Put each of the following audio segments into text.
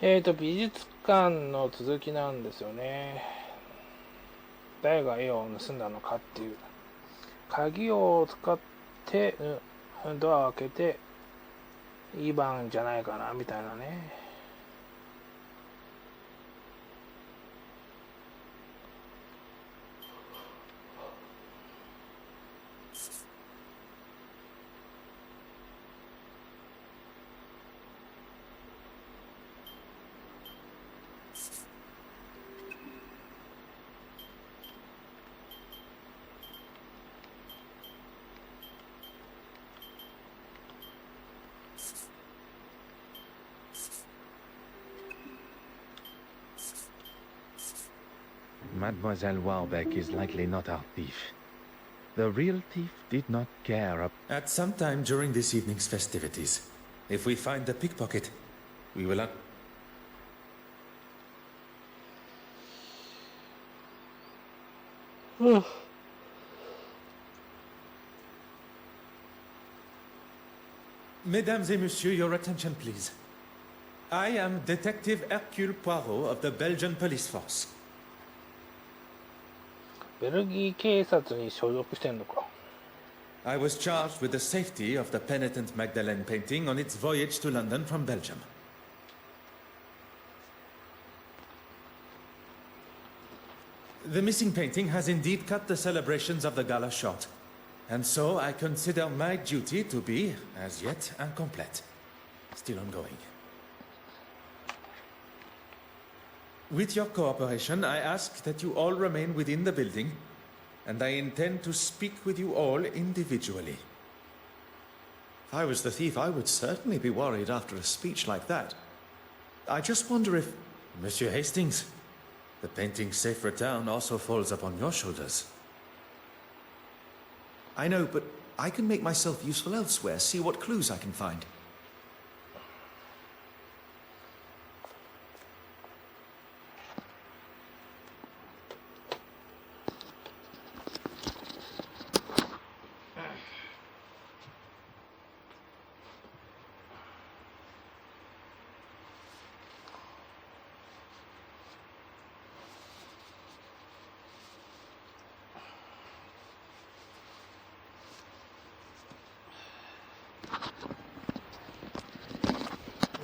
美術館の続きなんですよね。誰が絵を盗んだのかっていう。鍵を使って、ドアを開けて、いい番じゃないかな、みたいなね。Mademoiselle Warbeck is likely not our thief. The real thief did not care. At some time during this evening's festivities, if we find the pickpocket, we will... Mesdames et messieurs, your attention, please. I am Detective Hercule Poirot of the Belgian Police Force. ベルギー警察に所属してんのか。I was charged with the safety of the penitent Magdalene painting on its voyage to London from Belgium. The missing painting has indeed cut the celebrations of the gala short, and so I consider my duty to be, as yet, incomplete. Still ongoing. With your cooperation, I ask that you all remain within the building, and I intend to speak with you all individually. If I was the thief, I would certainly be worried after a speech like that. I just wonder if... Monsieur Hastings, the painting's safe return also falls upon your shoulders. I know, but I can make myself useful elsewhere, see what clues I can find.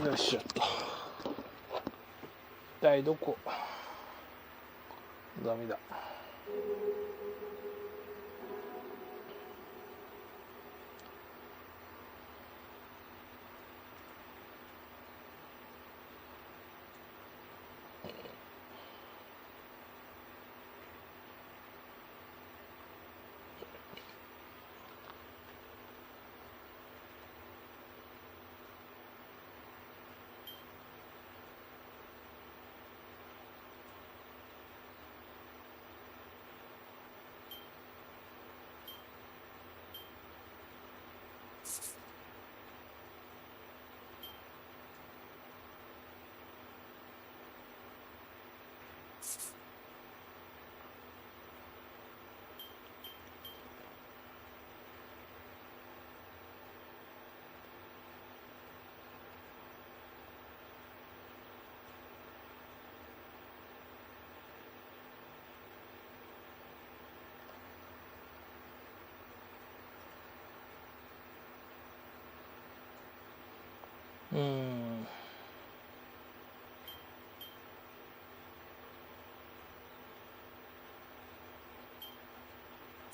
よいしょっと。一体どこ？ダメだ。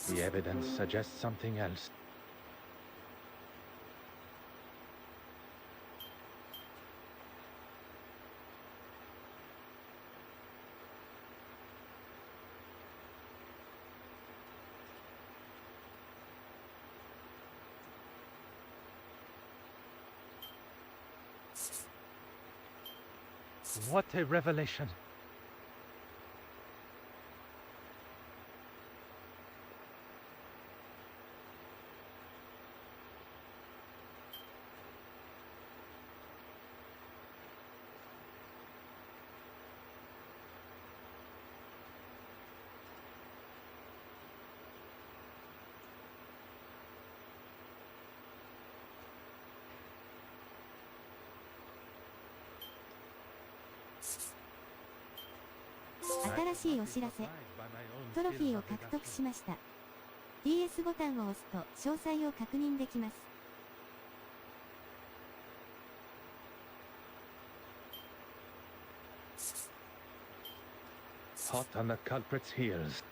The evidence suggests something else. What a revelation! 新しいお知らせ。トロフィーを獲得しました。DS ボタンを押すと詳細を確認できます。Hot on the culprit's heels.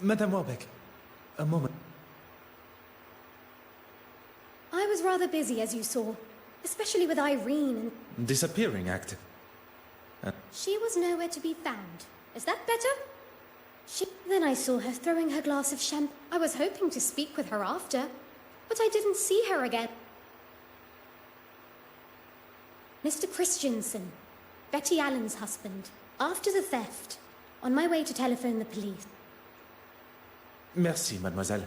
Madame Warbeck, a moment. I was rather busy, as you saw, especially with Irene and... Disappearing act. She was nowhere to be found. Is that better? Then I saw her throwing her glass of champagne. I was hoping to speak with her after, but I didn't see her again. Mr. Christensen, Betty Allen's husband, after the theft, on my way to telephone the police. Merci, mademoiselle.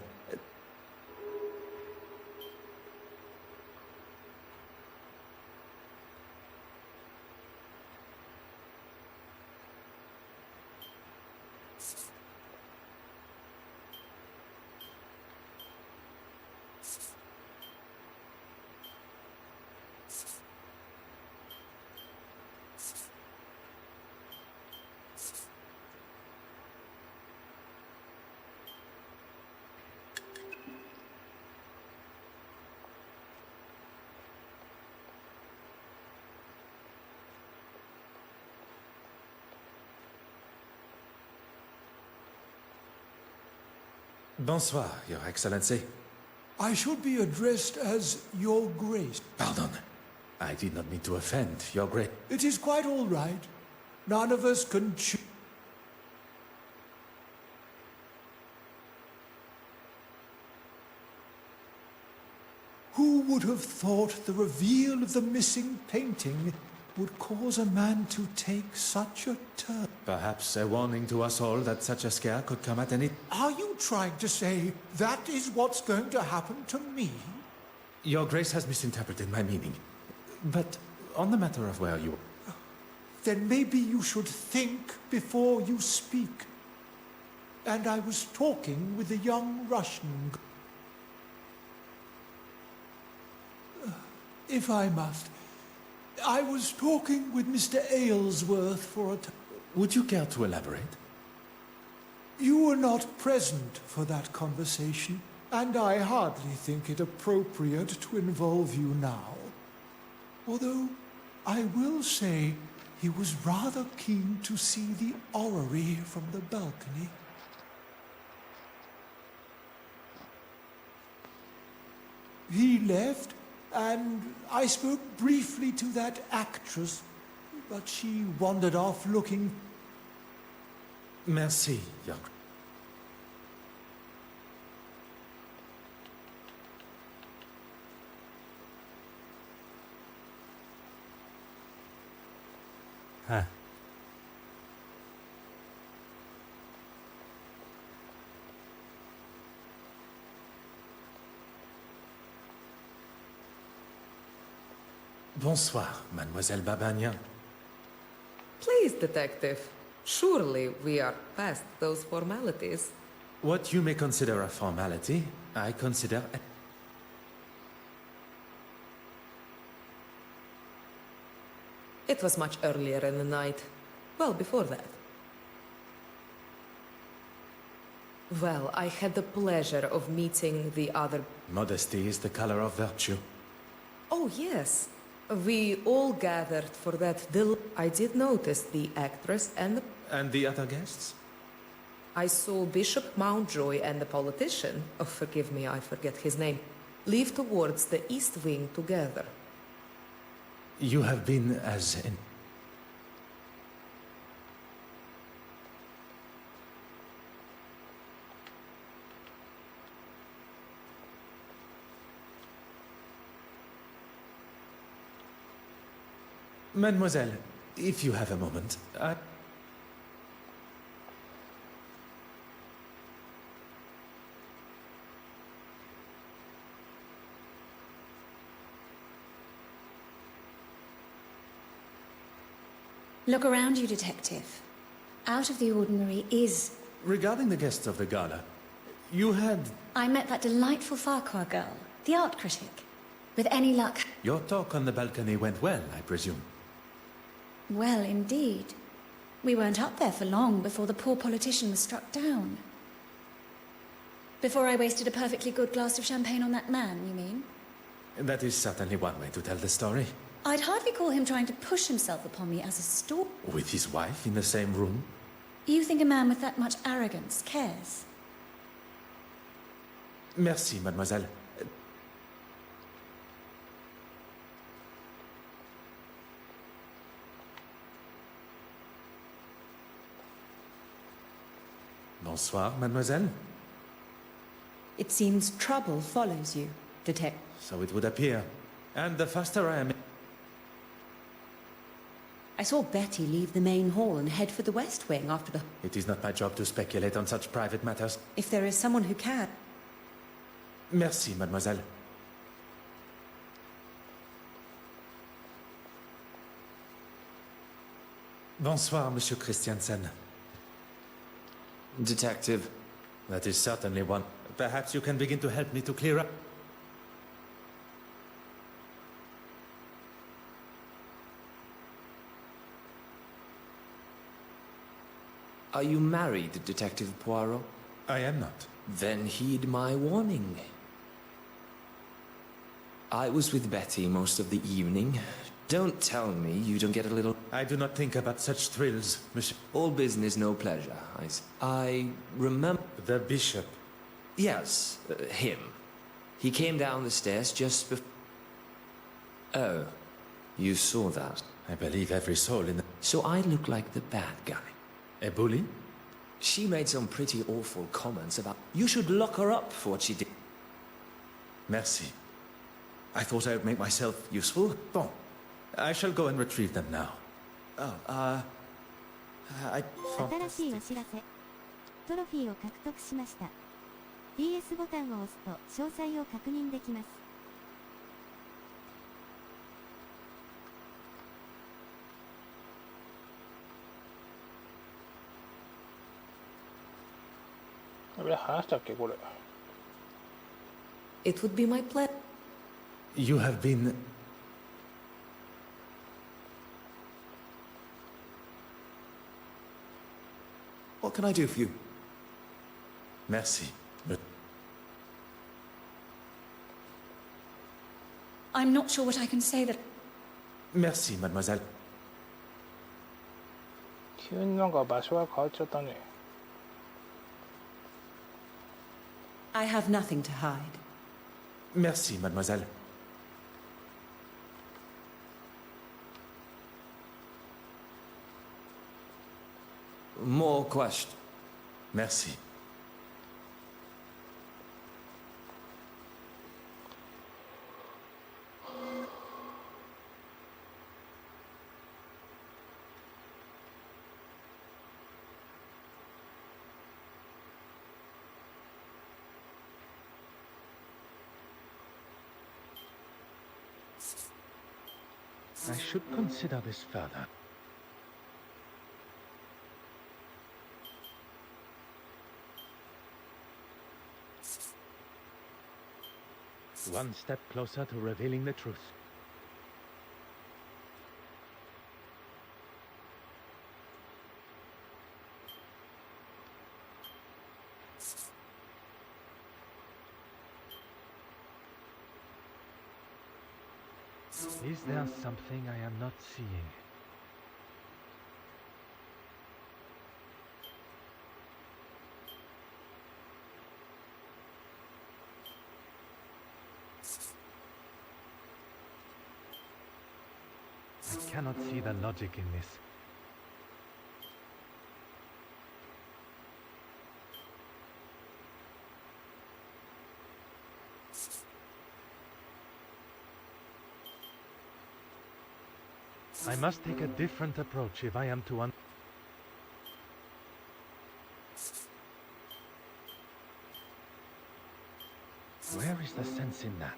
Bonsoir, Your Excellency. I should be addressed as Your Grace. Pardon. I did not mean to offend, Your Grace. It is quite all right. None of us can choose. Who would have thought the reveal of the missing painting would cause a man to take such a turn? Perhaps a warning to us all that such a scare could come at any... Are you trying to say that is what's going to happen to me? Your Grace has misinterpreted my meaning. But on the matter of where you... Then maybe you should think before you speak. And I was talking with a young Russian... If I must, I was talking with Mr. Aylesworth for a time. Would you care to elaborate? You were not present for that conversation, and I hardly think it appropriate to involve you now. Although, I will say he was rather keen to see the orrery from the balcony. He left, and I spoke briefly to that actress, but she wandered off looking... Merci, Your Grace. Bonsoir, Mademoiselle Babagnan. Please, Detective. Surely we are past those formalities. What you may consider a formality, I consider a... It was much earlier in the night. Well, before that. Well, I had the pleasure of meeting the other... Modesty is the color of virtue. Oh, yes. We all gathered for that I did notice the actress and the... And the other guests? I saw Bishop Mountjoy and the politician, oh, forgive me, I forget his name, leave towards the East Wing together. You have been as in... Mademoiselle, if you have a moment, Look around you, Detective. Out of the ordinary is... Regarding the guests of the gala, you had... I met that delightful Farquhar girl, the art critic. With any luck... Your talk on the balcony went well, I presume. Well, indeed. We weren't up there for long before the poor politician was struck down. Before I wasted a perfectly good glass of champagne on that man, you mean? That is certainly one way to tell the story. I'd hardly call him trying to push himself upon me as a stalker. With his wife in the same room? You think a man with that much arrogance cares? Merci, mademoiselle. Bonsoir, mademoiselle. It seems trouble follows you, Detective. So it would appear. And the faster I am... I saw Betty leave the main hall and head for the West Wing after the... It is not my job to speculate on such private matters. If there is someone who can... Merci, mademoiselle. Bonsoir, Monsieur Christiansen. Detective. That is certainly one. Perhaps you can begin to help me to clear up. Are you married, Detective Poirot? I am not. Then heed my warning. I was with Betty most of the evening. Don't tell me you don't get a little... I do not think about such thrills, monsieur. All business, no pleasure. I remember... The bishop. Yes, him. He came down the stairs just before... Oh, you saw that. I believe every soul in the... So I look like the bad guy. A bully? She made some pretty awful comments about... You should lock her up for what she did. Merci. I thought I would make myself useful. Bon. I shall go and retrieve them now. Oh, 新しいお知らせ。トロフィーを獲得しました。DS ボタンを押すと詳細を確認できます。俺話したっけこれ。It would be my pleasure. You have been... What can I do for you? Merci. But I'm not sure what I can say that... Merci, mademoiselle. 急になんか場所が変わっちゃったね。I have nothing to hide. Merci, mademoiselle. More question. Merci. I should consider this further. One step closer to revealing the truth. Is there something I am not seeing? I cannot see the logic in this. I must take a different approach if I am to Where is the sense in that?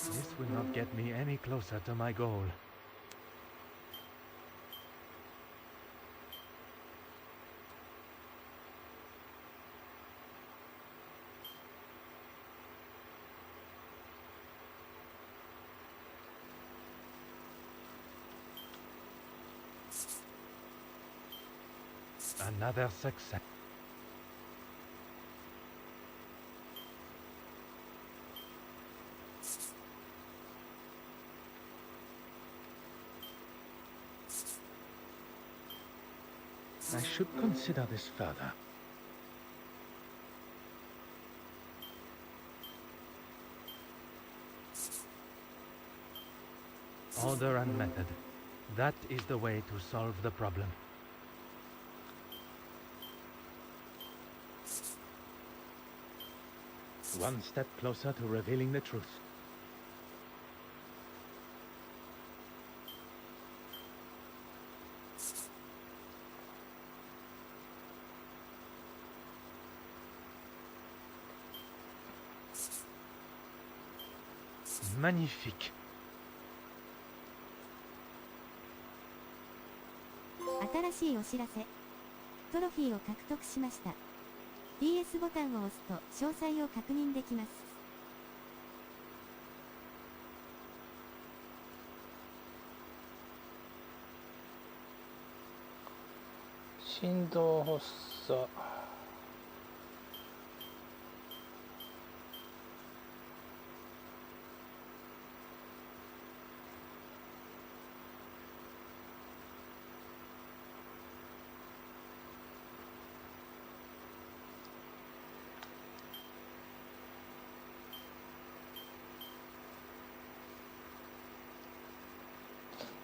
This will not get me any closer to my goal. Another success. I should consider this further. Order and method. That is the way to solve the problem. One step closer to revealing the truth. Magnifique. 新しいお知らせ。トロフィーを獲得しました。DS ボタンを押すと詳細を確認できます。振動発作。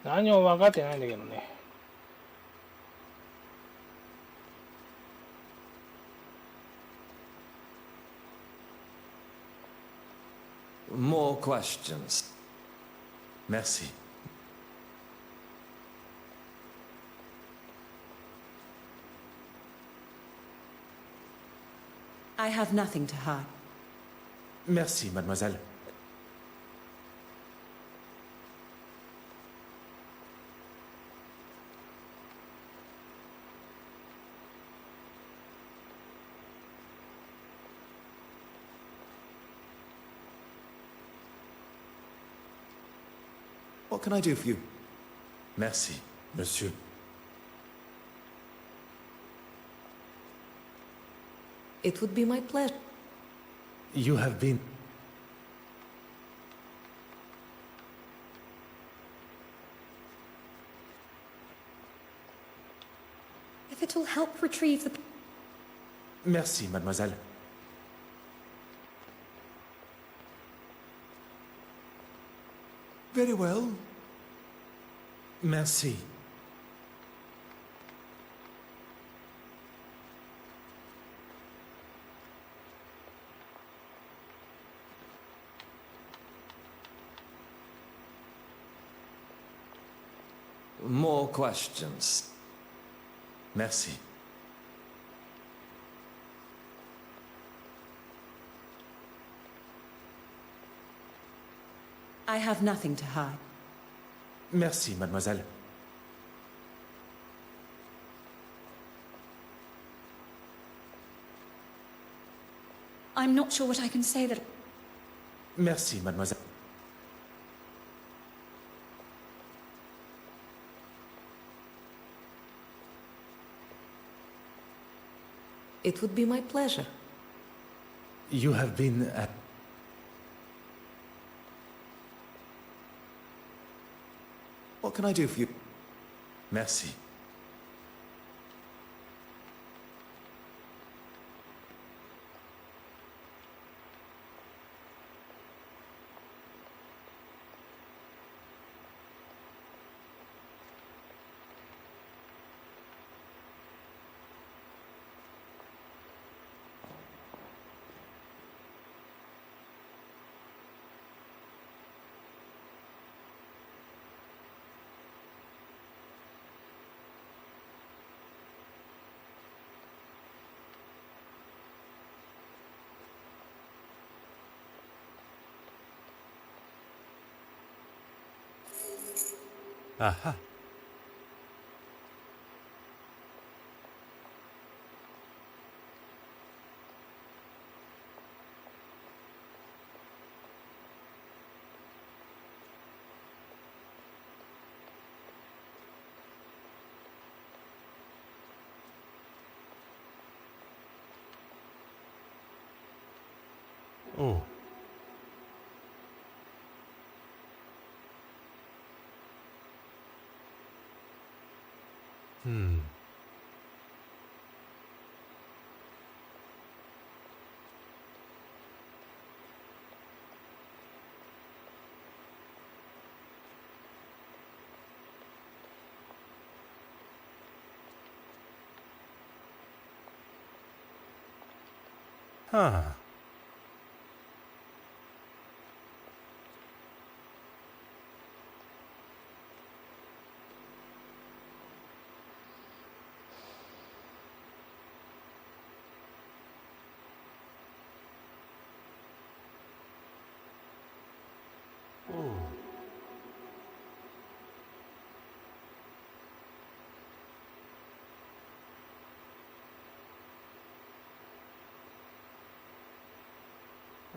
何も分かってないんだけどね。More questions. Merci. I have nothing to hide. Merci, mademoiselle. What can I do for you? Merci, monsieur. It would be my pleasure. You have been... If it will help retrieve the... Merci, mademoiselle. Very well. Merci. More questions. Merci. I have nothing to hide. Merci, mademoiselle. I'm not sure what I can say that... Merci, mademoiselle. It would be my pleasure. You have been... What can I do for you? Merci. Aha. Oh. Hmm. Huh. Oh.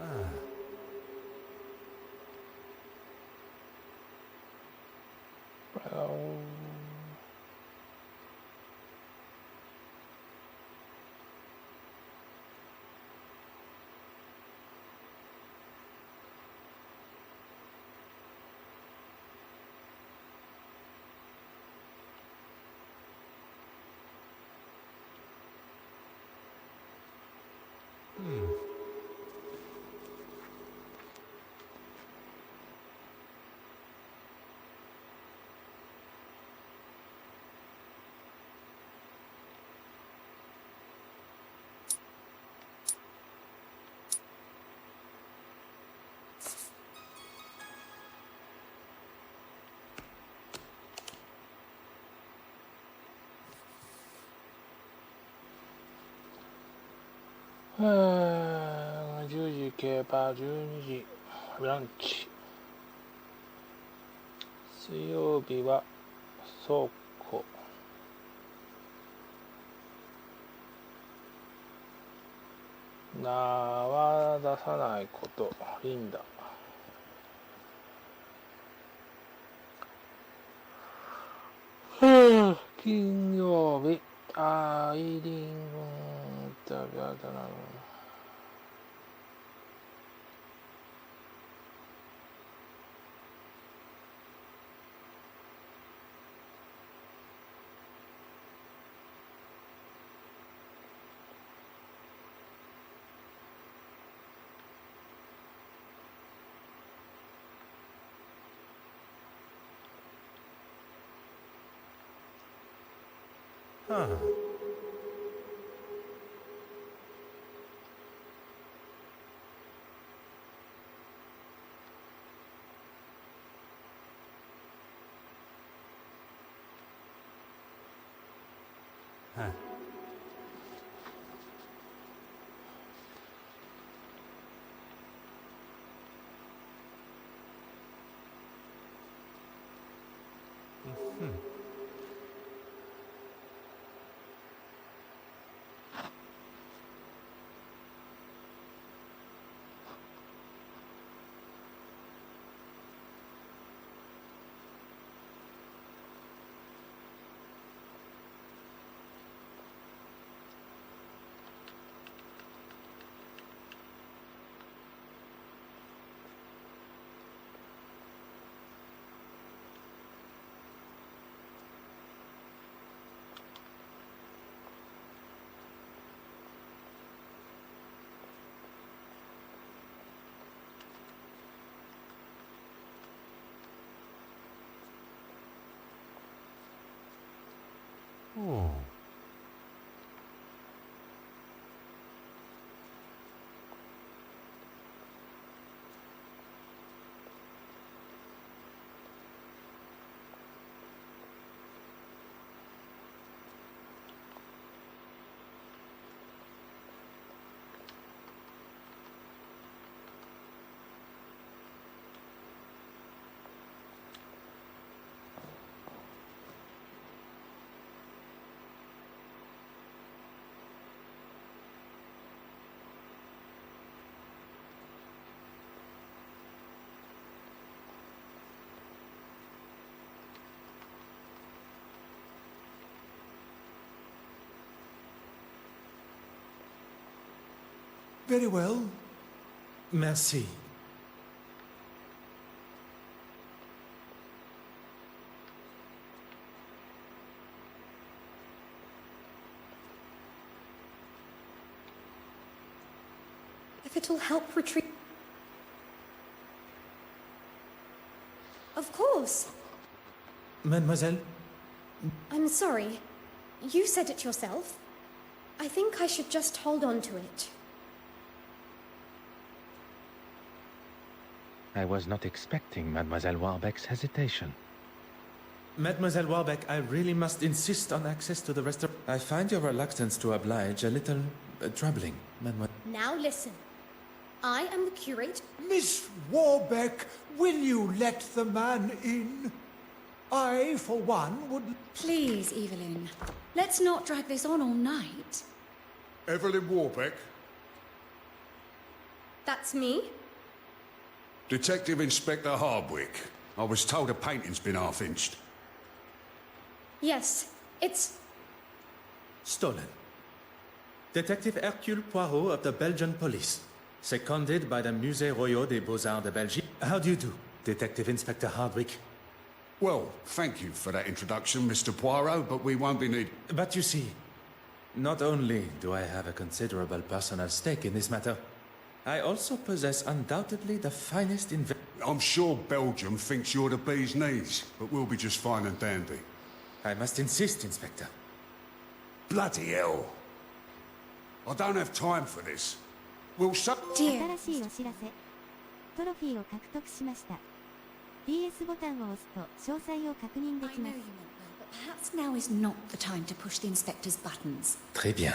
Ah. Well, Hmm. Hmm. 10時競馬、12時ランチ。水曜日は倉庫。名は出さないこと。リンダ。金曜日、アイリンだな。Huh. Huh. Mm-hmm. Oh. Very well. Merci. If it'll help retrieve... Of course. Mademoiselle? I'm sorry. You said it yourself. I think I should just hold on to it. I was not expecting Mademoiselle Warbeck's hesitation. Mademoiselle Warbeck, I really must insist on access to the restaurant. I find your reluctance to oblige a little troubling, Mademoiselle. Now listen. I am the curate. Miss Warbeck, will you let the man in? I, for one, would... Please, Evelyn. Let's not drag this on all night. Evelyn Warbeck? That's me. Detective Inspector Hardwick. I was told a painting's been half-inched. Yes, it's... Stolen. Detective Hercule Poirot of the Belgian police. Seconded by the Musée Royal des Beaux-Arts de Belgique. How do you do, Detective Inspector Hardwick? Well, thank you for that introduction, Mr. Poirot, but we won't be need... But you see, not only do I have a considerable personal stake in this matter, I also possess undoubtedly the finest I'm sure Belgium thinks you're the bee's knees, but we'll be just fine and dandy. I must insist, Inspector. Bloody hell. I don't have time for this. We'll shut... 新しいお知らせ。トロフィーを獲得しました。DS ボタンを押すと詳細を確認できます。Perhaps now is not the time to push the inspector's buttons. Très bien.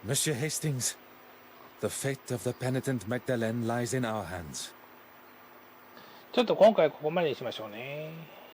Monsieur Hastings, the fate of the penitent Magdalene lies in our hands. ちょっと今回ここまでにしましょうね。